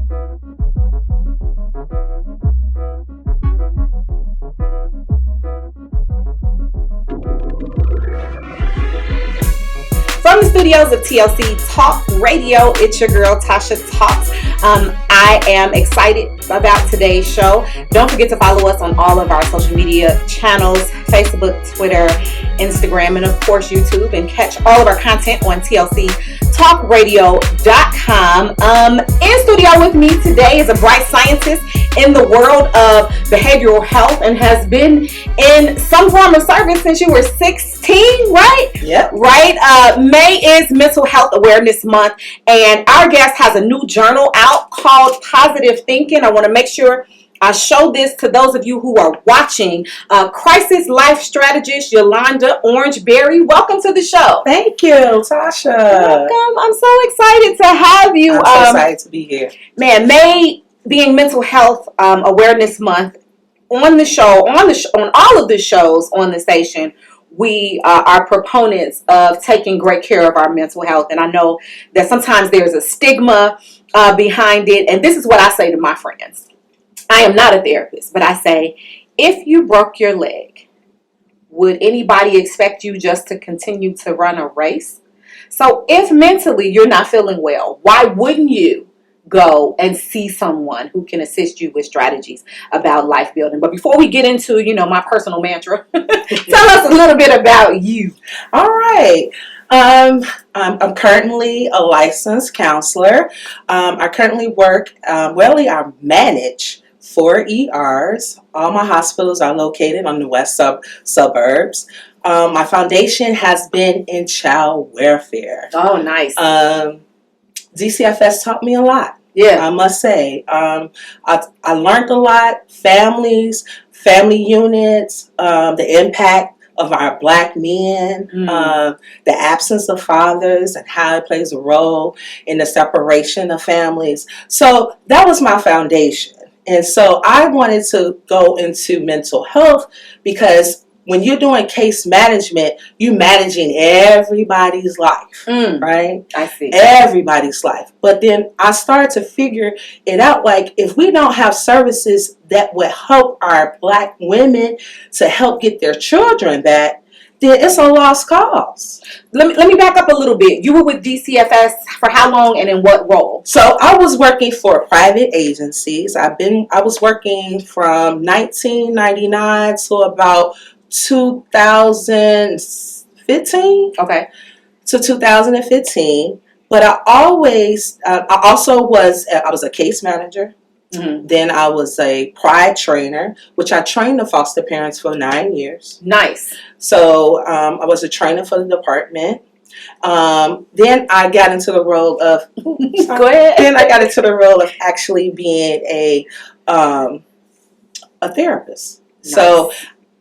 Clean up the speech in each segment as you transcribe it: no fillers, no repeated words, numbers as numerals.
From the studios of TLC Talk Radio, it's your girl TashaTalkz. I am excited about today's show. Don't forget to follow us on all of our social media channels, Facebook, Twitter, Instagram, and of course YouTube, and catch all of our content on TLCTalkRadio.com. In studio with me today is a bright scientist in the world of behavioral health and has been in some form of service since you were 16, right? Yep. Right? May is Mental Health Awareness Month, and our guest has a new journal out called Positive Thinking. I want to make sure I show this to those of you who are watching. Crisis Life Strategist Yolanda Orangeberry, welcome to the show. Thank you, Tasha. Welcome. I'm so excited to have you. I'm so excited to be here. Man, May being Mental Health Awareness Month, on the show, on all of the shows on the station, we are proponents of taking great care of our mental health. And I know that sometimes there's a stigma behind it. And this is what I say to my friends. I am not a therapist, but I say, if you broke your leg, would anybody expect you just to continue to run a race? So if mentally you're not feeling well, why wouldn't you go and see someone who can assist you with strategies about life building? But before we get into, my personal mantra, tell us a little bit about you. All right. I'm currently a licensed counselor. I currently work, I manage 4 ERs. All my hospitals are located on the west suburbs. My foundation has been in child welfare. Oh, nice. DCFS taught me a lot. Yeah, I must say. I learned a lot. Families, family units, the impact of our black men, the absence of fathers and how it plays a role in the separation of families. So that was my foundation. And so I wanted to go into mental health because when you're doing case management, you're managing everybody's life, right? I see. Everybody's life. But then I started to figure it out, like, if we don't have services that would help our black women to help get their children back, then it's a lost cause. Let me back up a little bit. You were with DCFS for how long and in what role? So I was working for private agencies. I was working from 1999 to about 2015. Okay. To 2015. But I was a case manager. Mm-hmm. Then I was a pride trainer, which I trained the foster parents for 9 years. Nice. So I was a trainer for the department. Then I got into the role of Go ahead. Then I got into the role of actually being a therapist. Nice. So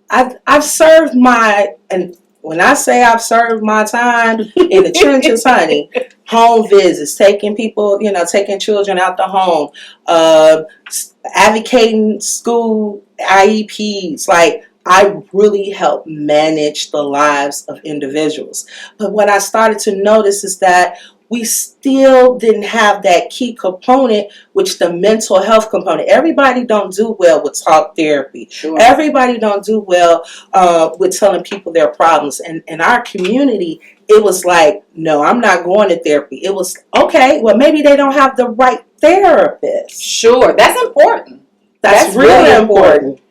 I've served and when I say I've served my time in the trenches, honey, home visits, taking people, taking children out the home, advocating school IEPs, like I really help manage the lives of individuals. But what I started to notice is that we still didn't have that key component, which the mental health component. Everybody don't do well with talk therapy. Sure. Everybody don't do well with telling people their problems. And in our community, it was like, no, I'm not going to therapy. It was, okay, well, maybe they don't have the right therapist. Sure, that's important. That's really important.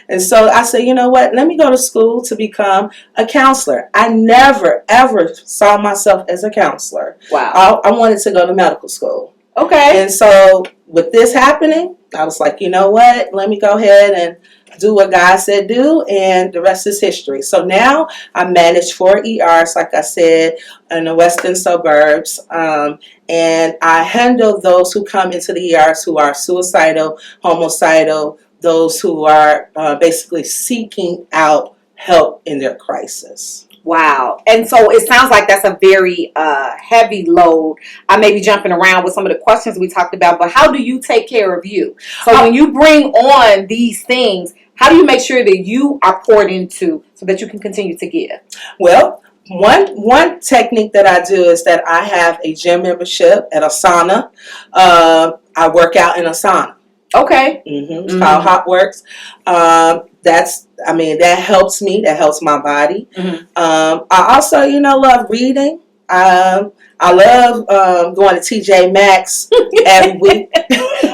And so I said, you know what, let me go to school to become a counselor. I never, ever saw myself as a counselor. Wow. I wanted to go to medical school. Okay. And so with this happening, I was like, you know what, let me go ahead and do what God said do, and the rest is history. So now I manage 4 ERs, like I said, in the western suburbs, and I handle those who come into the ERs who are suicidal, homicidal, those who are basically seeking out help in their crisis. Wow. And so it sounds like that's a very heavy load. I may be jumping around with some of the questions we talked about, but how do you take care of you? So when you bring on these things, how do you make sure that you are poured into so that you can continue to give? Well, one technique that I do is that I have a gym membership at a sauna. I work out in a sauna. Okay. It's called Hot Works. That helps me. That helps my body. I also, love reading. I love going to TJ Maxx every week.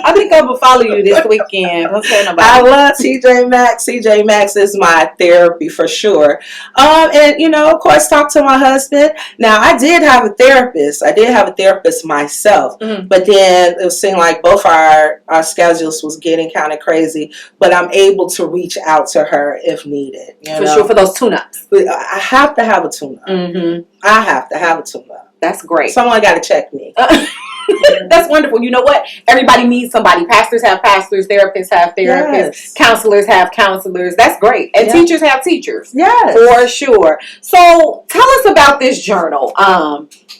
I think I'm gonna follow you this weekend. Don't tell nobody. I love TJ Maxx. TJ Maxx is my therapy for sure. And of course, talk to my husband. Now, I did have a therapist. I did have a therapist myself, but then it seemed like both our schedules was getting kind of crazy. But I'm able to reach out to her if needed. For sure, for those tune-ups. I have to have a tune-up. I have to have a tune-up. That's great. Someone got to check me. That's wonderful. You know what? Everybody needs somebody. Pastors have pastors. Therapists have therapists. Yes. Counselors have counselors. That's great. And teachers have teachers. Yes. For sure. So tell us about this journal.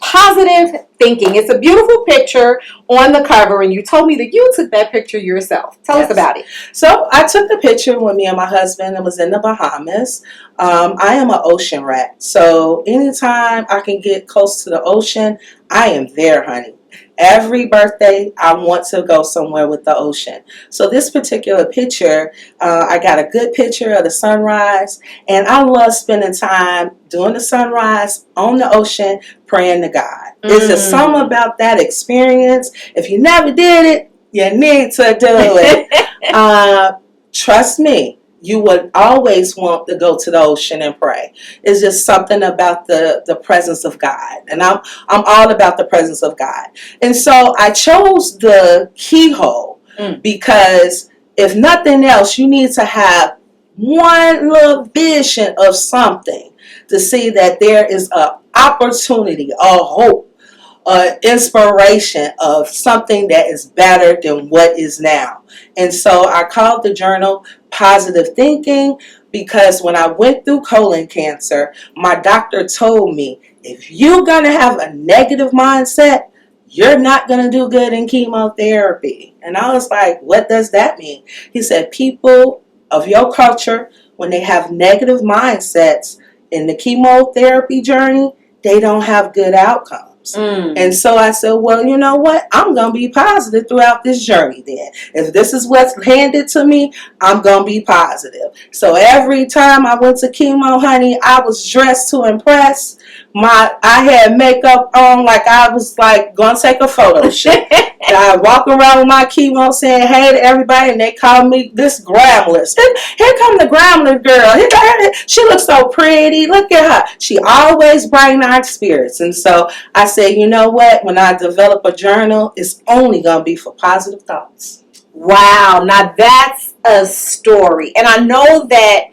Positive Thinking. It's a beautiful picture on the cover, and you told me that you took that picture yourself. Tell us about it. So I took the picture with me and my husband. It was in the Bahamas. I am an ocean rat. So anytime I can get close to the ocean, I am there, honey. Every birthday, I want to go somewhere with the ocean. So this particular picture, I got a good picture of the sunrise. And I love spending time doing the sunrise on the ocean, praying to God. It's just something about that experience. If you never did it, you need to do it. Trust me. You would always want to go to the ocean and pray. It's just something about the presence of God. And I'm all about the presence of God. And so I chose the keyhole because if nothing else, you need to have one little vision of something to see that there is an opportunity, a hope, inspiration of something that is better than what is now. And so I called the journal Positive Thinking because when I went through colon cancer, my doctor told me, if you're going to have a negative mindset, you're not going to do good in chemotherapy. And I was like, what does that mean? He said, people of your culture, when they have negative mindsets in the chemotherapy journey, they don't have good outcomes. And so I said, well, you know what? I'm going to be positive throughout this journey then. If this is what's handed to me, I'm going to be positive. So every time I went to chemo, honey, I was dressed to impress. I had makeup on like I was like going to take a photo shoot. I walk around with my chemo saying hey to everybody, and they call me this glamorous. Here come the glamorous girl. She looks so pretty. Look at her. She always brighten our spirits. And so I said, you know what? When I develop a journal, it's only going to be for positive thoughts. Wow. Now that's a story. And I know that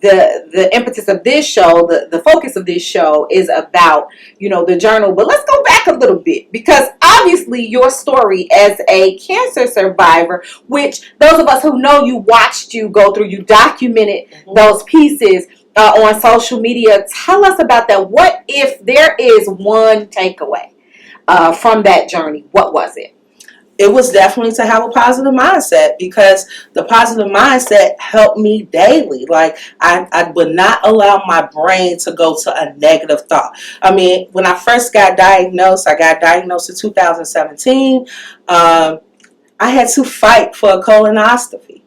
the impetus of this show, the focus of this show is about, the journal. But let's go back a little bit, because obviously your story as a cancer survivor, which those of us who know you, watched you go through, you documented those pieces on social media. Tell us about that. What if there is one takeaway from that journey? What was it? It was definitely to have a positive mindset, because the positive mindset helped me daily. Like I would not allow my brain to go to a negative thought. I mean, when I first got diagnosed, I got diagnosed in 2017. I had to fight for a colonoscopy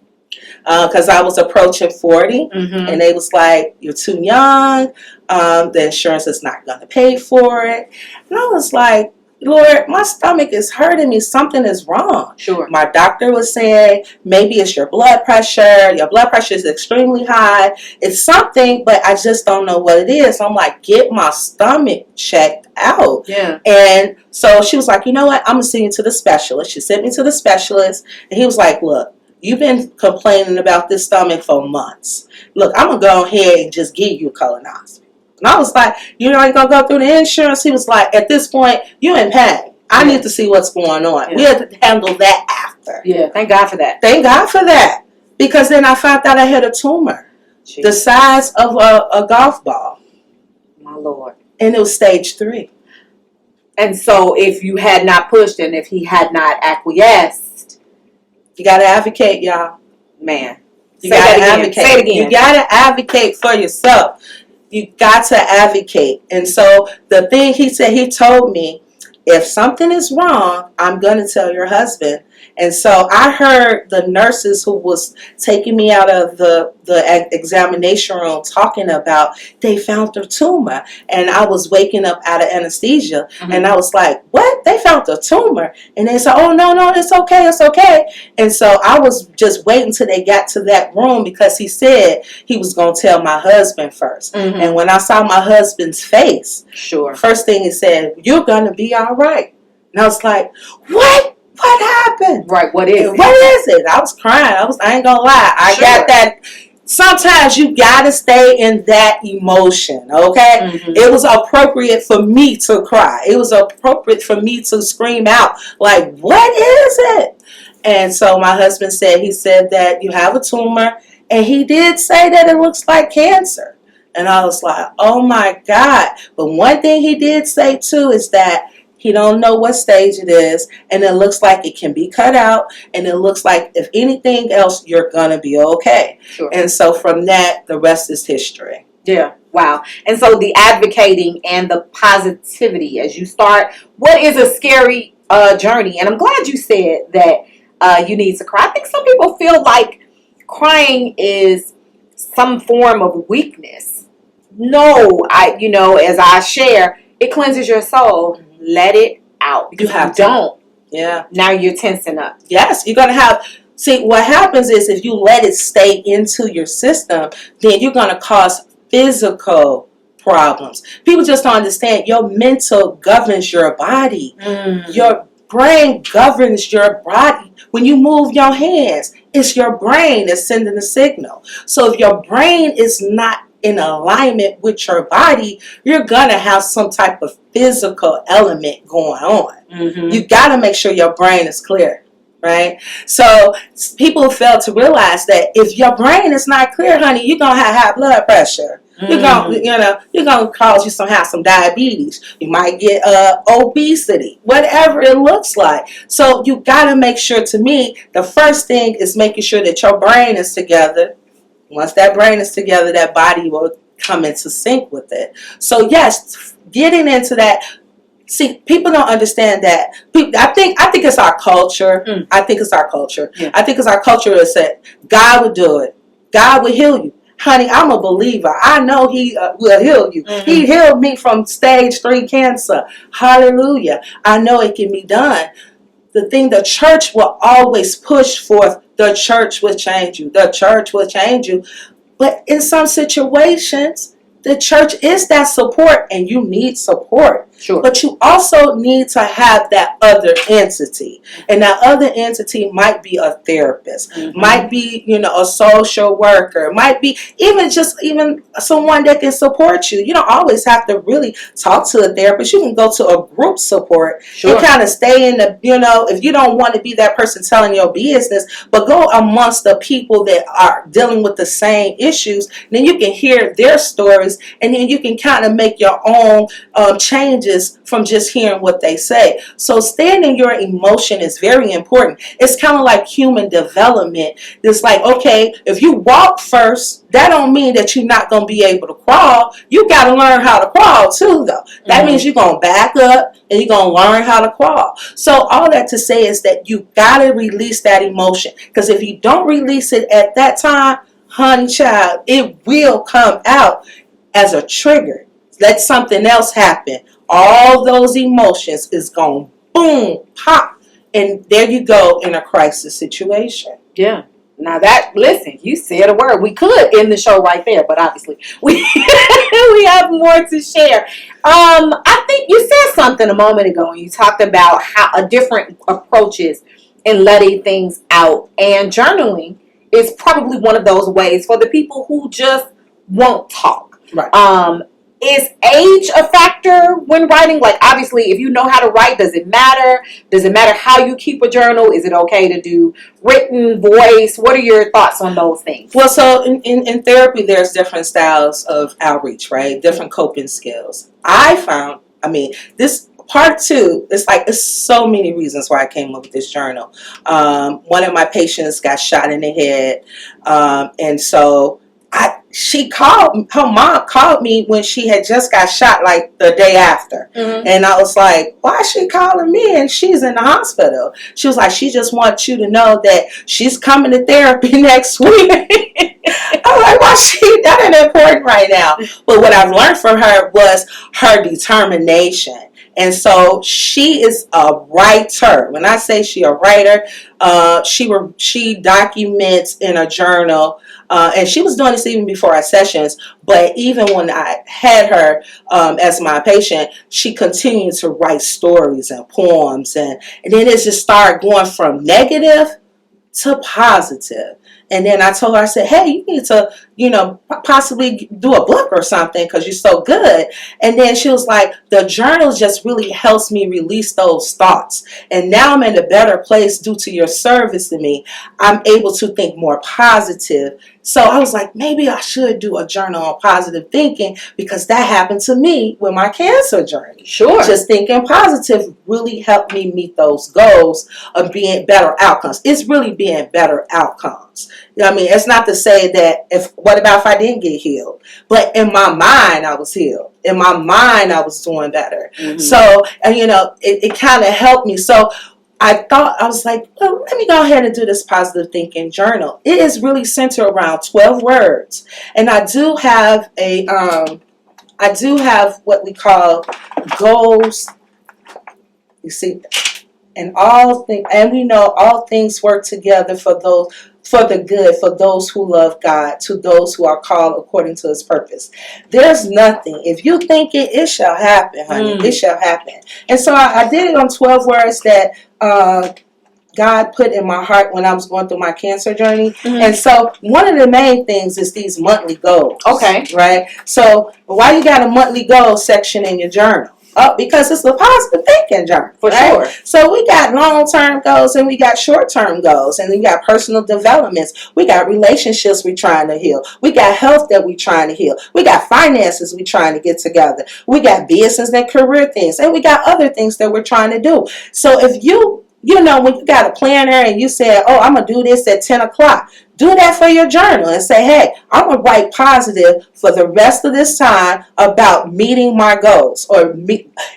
because I was approaching 40, and they was like, you're too young. The insurance is not going to pay for it. And I was like, Lord, my stomach is hurting me. Something is wrong. Sure. My doctor was saying, maybe it's your blood pressure. Your blood pressure is extremely high. It's something, but I just don't know what it is. I'm like, get my stomach checked out. Yeah. And so she was like, you know what? I'm going to send you to the specialist. She sent me to the specialist, and he was like, look, you've been complaining about this stomach for months. Look, I'm going to go ahead and just give you a colonoscopy. And I was like, you know, I ain't going to go through the insurance. He was like, at this point, you're in pain. I need to see what's going on. Yeah. We had to handle that after. Yeah, thank God for that. Thank God for that. Because then I found out I had a tumor. Jeez. The size of a golf ball. My Lord. And it was stage 3. And so if you had not pushed and if he had not acquiesced. You got to advocate, y'all. Man. You got to advocate. Say it again. You got to advocate for yourself. You got to advocate. And so the thing he said, he told me, if something is wrong, I'm going to tell your husband. And so I heard the nurses who was taking me out of the examination room talking about they found a tumor. And I was waking up out of anesthesia. Mm-hmm. And I was like, what? They found a tumor? And they said, oh, no, it's okay. It's okay. And so I was just waiting till they got to that room because he said he was going to tell my husband first. Mm-hmm. And when I saw my husband's face, sure, first thing he said, you're going to be all right. And I was like, what? What happened? Right, what is it? I was crying. I ain't gonna lie. I got that. Sometimes you gotta stay in that emotion, okay? Mm-hmm. It was appropriate for me to cry. It was appropriate for me to scream out, like, what is it? And so my husband he said that you have a tumor, and he did say that it looks like cancer. And I was like, oh my God. But one thing he did say too is that he don't know what stage it is, and it looks like it can be cut out, and it looks like if anything else, you're going to be okay. Sure. And so from that, the rest is history. Yeah, wow. And so the advocating and the positivity as you start, what is a scary journey? And I'm glad you said that you need to cry. I think some people feel like crying is some form of weakness. No, as I share, it cleanses your soul. Let it out. Because you don't. Yeah. Now you're tensing up. Yes. You're going to have... See, what happens is if you let it stay into your system, then you're going to cause physical problems. People just don't understand. Your mental governs your body. Mm. Your brain governs your body. When you move your hands, it's your brain that's sending the signal. So if your brain is not in alignment with your body, you're going to have some type of physical element going on. Mm-hmm. You got to make sure your brain is clear, right? So people fail to realize that if your brain is not clear, honey, you're going to have high blood pressure. Mm-hmm. You're going to cause you some diabetes. You might get obesity, whatever it looks like. So you got to make sure, to me, the first thing is making sure that your brain is together. Once that brain is together, that body will come into sync with it. So yes, getting into that. See, people don't understand that. I think it's our culture. Mm. I think it's our culture. Yeah. I think it's our culture that said God would do it. God would heal you. Honey, I'm a believer. I know He will heal you. Mm-hmm. He healed me from stage 3 cancer. Hallelujah. I know it can be done. The thing the church will always push forth, the church will change you. The church will change you. But in some situations, the church is that support, and you need support. Sure. But you also need to have that other entity. And that other entity might be a therapist, mm-hmm. might be, a social worker, might be even someone that can support you. You don't always have to really talk to a therapist. You can go to a group support. Sure. And kind of stay in the, if you don't want to be that person telling your business, but go amongst the people that are dealing with the same issues. Then you can hear their stories, and then you can kind of make your own changes from just hearing what they say. So staying in your emotion is very important. It's kind of like human development. It's like, okay, if you walk first, that don't mean that you're not going to be able to crawl. You got to learn how to crawl too, though. That mm-hmm. means you're going to back up and you're going to learn how to crawl. So all that to say is that you got to release that emotion. Because if you don't release it at that time, honey child, it will come out as a trigger. Let something else happen. All those emotions is going boom, pop, and there you go in a crisis situation. Yeah. Now listen, you said a word. We could end the show right there, but obviously we have more to share. I think you said something a moment ago, and you talked about how different approaches in letting things out, and journaling is probably one of those ways for the people who just won't talk. Right. Is age a factor when writing? Like, obviously, if you know how to write, does it matter? Does it matter how you keep a journal? Is it okay to do written, voice? What are your thoughts on those things? Well, so in therapy, there's different styles of outreach, right? Different coping skills. I found, this part 2, it's so many reasons why I came up with this journal. One of my patients got shot in the head, and so her mom called me when she had just got shot like the day after. Mm-hmm. And I was like, why is she calling me and she's in the hospital? She was like, she just wants you to know that she's coming to therapy next week. I'm like, why that ain't important right now. But what I've learned from her was her determination. And so she is a writer. When I say she a writer, she documents in a journal. And she was doing this even before our sessions, but even when I had her as my patient, she continued to write stories and poems, and then it just started going from negative to positive. And then I told her, I said, hey, you need to, possibly do a book or something because you're so good. And then she was like, the journal just really helps me release those thoughts. And now I'm in a better place due to your service to me. I'm able to think more positive. So I was like, maybe I should do a journal on positive thinking because that happened to me with my cancer journey. Sure. Just thinking positive really helped me meet those goals of being better outcomes. It's really being better outcomes. I mean, it's not to say that what about if I didn't get healed? But in my mind, I was healed. In my mind, I was doing better. Mm-hmm. So, and it kind of helped me. So I was like, well, let me go ahead and do this positive thinking journal. It is really centered around 12 words. And I do have what we call goals. You see, and we know all things work together for the good, for those who love God, to those who are called according to his purpose. There's nothing. If you think it shall happen, honey. It shall happen. And so I did it on 12 words that God put in my heart when I was going through my cancer journey. Mm-hmm. And so one of the main things is these monthly goals. Okay. Right? So why you got a monthly goal section in your journal? Because it's a positive thinking journal. For sure. So we got long-term goals and we got short-term goals. And we got personal developments. We got relationships we're trying to heal. We got health that we're trying to heal. We got finances we're trying to get together. We got business and career things. And we got other things that we're trying to do. So if when you got a planner and you said, oh, I'm going to do this at 10 o'clock. Do that for your journal and say, hey, I'm going to write positive for the rest of this time about meeting my goals. Or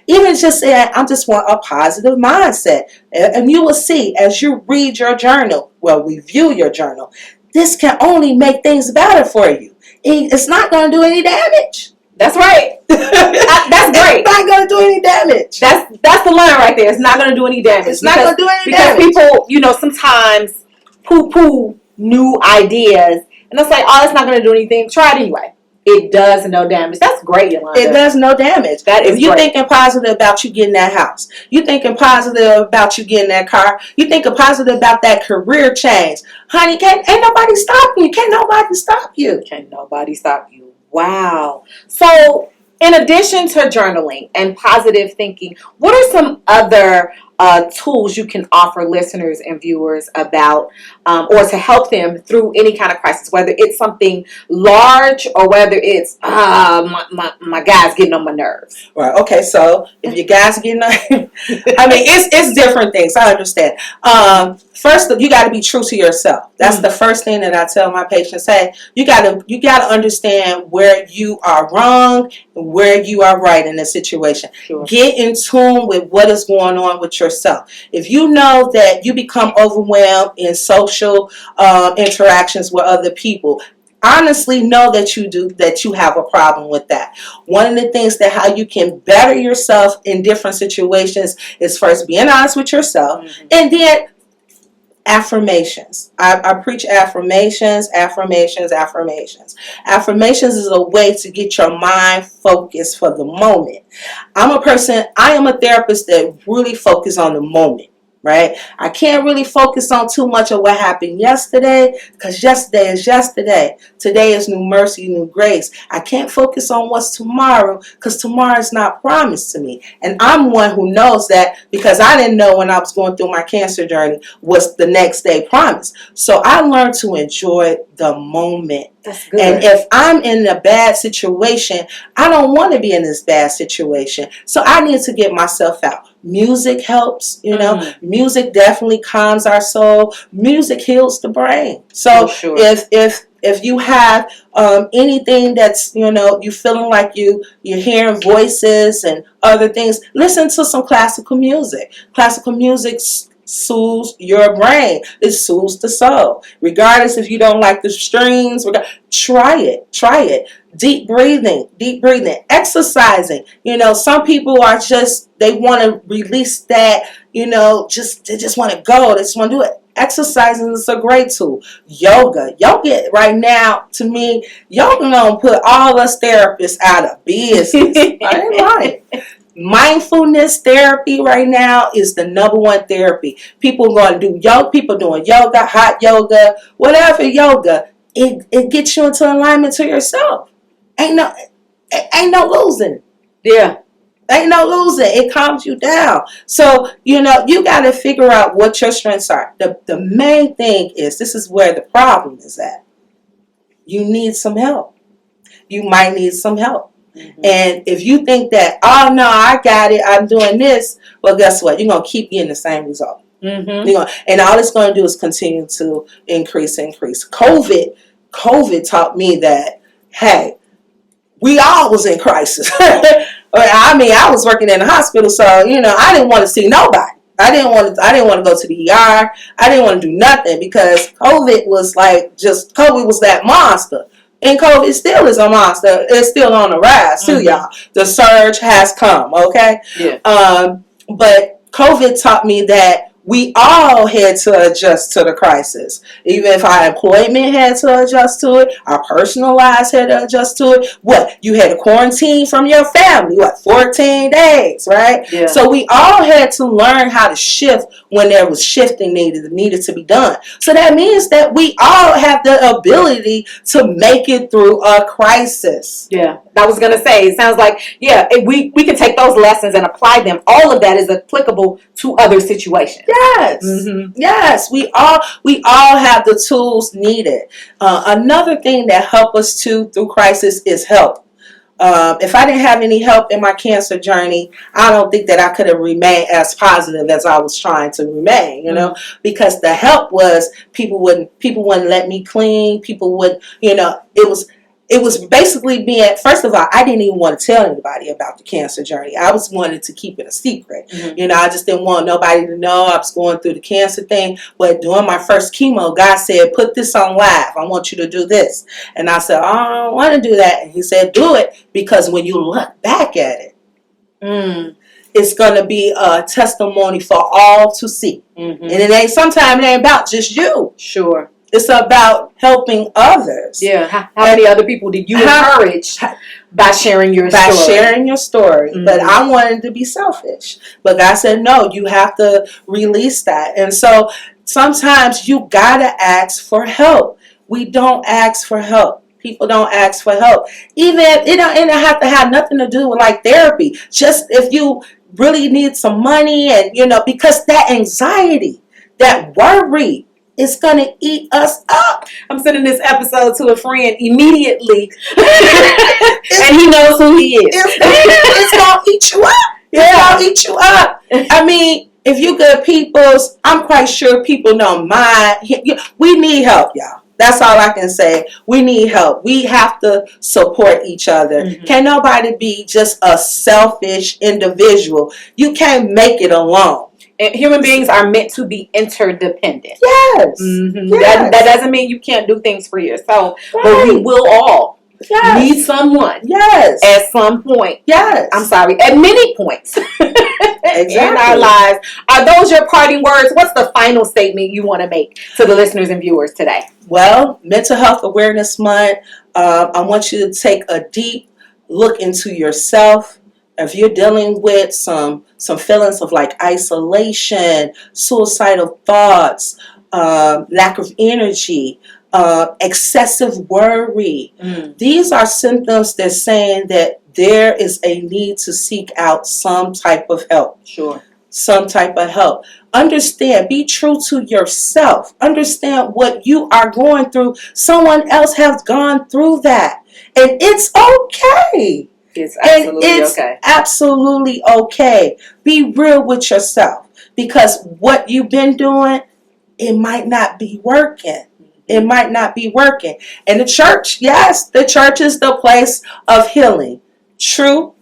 even just saying, I just want a positive mindset. And you will see as you read your journal, review your journal, this can only make things better for you. It's not going to do any damage. That's right. That's great. It's not going to do any damage. That's the line right there. It's not going to do any damage. It's not going to do any damage. Because people, sometimes poo-poo new ideas. And it's like, oh, it's not going to do anything. Try it anyway. It does no damage. That's great, Yolanda. It does no damage. If you're thinking positive about you getting that house, you thinking positive about you getting that car, you thinking positive about that career change, honey, ain't nobody stop you. Can't nobody stop you. Can't nobody stop you. Wow. So, in addition to journaling and positive thinking, what are some other tools you can offer listeners and viewers about or to help them through any kind of crisis, whether it's something large or whether it's my guy's getting on my nerves? Right. Okay. So if your guy's getting on, it's different things. I understand. First, you got to be true to yourself. That's the first thing that I tell my patients. Hey, you got to understand where you are wrong and where you are right in a situation. Sure. Get in tune with what is going on with yourself. If you know that you become overwhelmed in social interactions with other people, honestly know that you have a problem with that. One of the things that how you can better yourself in different situations is first being honest with yourself, and then affirmations. I preach affirmations. Affirmations is a way to get your mind focused for the moment. I am a therapist that really focuses on the moment. Right? I can't really focus on too much of what happened yesterday because yesterday is yesterday. Today is new mercy, new grace. I can't focus on what's tomorrow because tomorrow is not promised to me. And I'm one who knows that because I didn't know when I was going through my cancer journey was the next day promised. So I learned to enjoy the moment. That's good. And if I'm in a bad situation, I don't want to be in this bad situation. So I need to get myself out. Music helps, Music definitely calms our soul. Music heals the brain. So sure. if If you have anything that's, you feeling like you're hearing voices and other things, listen to some classical music. Classical music soothes your brain. It soothes the soul. Regardless if you don't like the strings, try it. Deep breathing, exercising. Some people are just, they want to release that, they just want to go. They just want to do it. Exercising is a great tool. Yoga right now, to me, yoga gonna put all us therapists out of business. I ain't lying. Mindfulness therapy right now is the number one therapy. People going to do yoga. People doing yoga, hot yoga, whatever yoga. It gets you into alignment to yourself. Ain't no losing. Yeah. Ain't no losing. It calms you down. So, you got to figure out what your strengths are. The main thing is, this is where the problem is at. You need some help. You might need some help. Mm-hmm. And if you think that, oh, no, I got it, I'm doing this, well, guess what? You're going to keep getting the same result. Mm-hmm. And all it's going to do is continue to increase. COVID taught me that, hey, we all was in crisis. I was working in the hospital, so I didn't want to see nobody. I didn't want to go to the ER. I didn't want to do nothing because COVID was that monster. And COVID still is a monster. It's still on the rise too, y'all. The surge has come, okay? Yeah. But COVID taught me that we all had to adjust to the crisis. Even if our employment had to adjust to it, our personal lives had to adjust to it. What? You had to quarantine from your family, 14 days, right? Yeah. So we all had to learn how to shift when there was shifting needed to be done. So that means that we all have the ability to make it through a crisis. Yeah. I was going to say, it sounds like, we can take those lessons and apply them. All of that is applicable to other situations. Yes. Mm-hmm. Yes. We all have the tools needed. Another thing that helped us through crisis is help. If I didn't have any help in my cancer journey, I don't think that I could have remained as positive as I was trying to remain, because the help was people wouldn't let me clean. People would, it was basically being, first of all, I didn't even want to tell anybody about the cancer journey. I was wanting to keep it a secret. Mm-hmm. I just didn't want nobody to know I was going through the cancer thing. But during my first chemo, God said, put this on live. I want you to do this. And I said, I don't want to do that. And he said, do it, because when you look back at it, it's going to be a testimony for all to see. Mm-hmm. And sometimes it ain't about just you. Sure. It's about helping others. Yeah. How many other people did you encourage by sharing your story? By sharing your story. Mm-hmm. But I wanted to be selfish. But God said, no, you have to release that. And so sometimes you got to ask for help. We don't ask for help. People don't ask for help. Even if it don't have to have nothing to do with like therapy. Just if you really need some money and, because that anxiety, that worry, it's going to eat us up. I'm sending this episode to a friend immediately. And he knows who he is. It's going to eat you up. It's going to eat you up. I mean, if you good peoples, I'm quite sure people don't mind. We need help, y'all. That's all I can say. We need help. We have to support each other. Mm-hmm. Can't nobody be just a selfish individual. You can't make it alone. And human beings are meant to be interdependent. Yes. Mm-hmm. Yes. That doesn't mean you can't do things for yourself, right. But we will all need someone. Yes. At some point. Yes. I'm sorry, at many points in our lives. Are those your parting words? What's the final statement you want to make to the listeners and viewers today? Well, Mental Health Awareness Month, I want you to take a deep look into yourself. If you're dealing with some feelings of like isolation, suicidal thoughts, lack of energy, excessive worry, these are symptoms that's saying that there is a need to seek out some type of help. Sure. Some type of help. Understand, be true to yourself. Understand what you are going through. Someone else has gone through that. And it's okay. It's absolutely okay. Be real with yourself, because what you've been doing, it might not be working. it might not be working. And the church, yes, the church is the place of healing. True,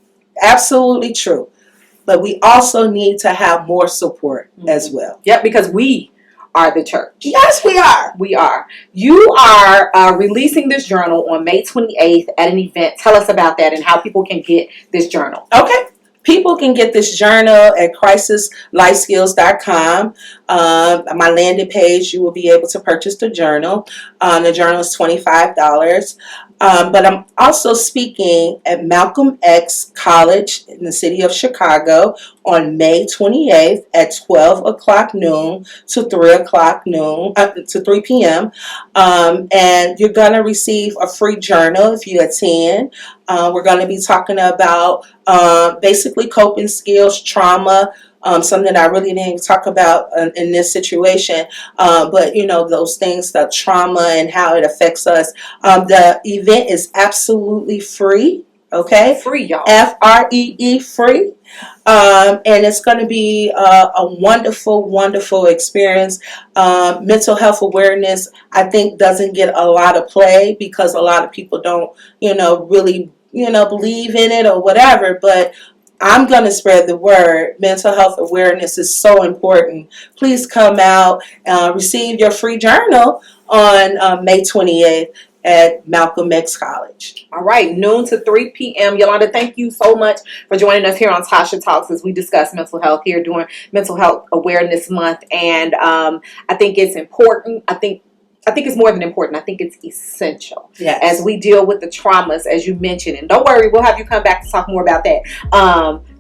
absolutely true. But we also need to have more support as well. Yep, because we are the church. Yes, we are. We are. You are releasing this journal on May 28th at an event. Tell us about that and how people can get this journal. Okay. People can get this journal at crisislifeskills.com. My landing page, you will be able to purchase the journal. The journal is $25. But I'm also speaking at Malcolm X College in the city of Chicago on May 28th at 12 o'clock noon to 3 p.m. And you're going to receive a free journal if you attend. We're going to be talking about basically coping skills, trauma, something that I really didn't talk about in this situation, but those things, the trauma and how it affects us. The event is absolutely free. Okay, free, y'all. FREE, free. And it's going to be a wonderful, wonderful experience. Mental health awareness, I think, doesn't get a lot of play because a lot of people don't, really, believe in it or whatever. But I'm going to spread the word. Mental health awareness is so important. Please come out, receive your free journal on May 28th at Malcolm X College. All right, noon to 3 p.m. Yolanda, thank you so much for joining us here on Tasha Talks as we discuss mental health here during Mental Health Awareness Month. And I think it's important. I think it's more than important. I think it's essential. Yes. As we deal with the traumas, as you mentioned. And don't worry, we'll have you come back to talk more about that.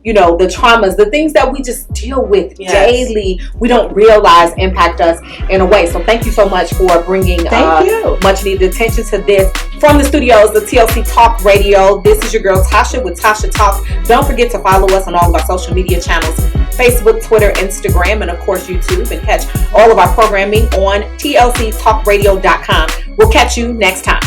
The traumas, the things that we just deal with daily, we don't realize impact us in a way. So thank you so much for bringing much needed attention to this. From the studios of TLC Talk Radio, this is your girl Tasha with Tasha Talks. Don't forget to follow us on all of our social media channels, Facebook, Twitter, Instagram, and of course YouTube, and catch all of our programming on tlctalkradio.com. We'll catch you next time.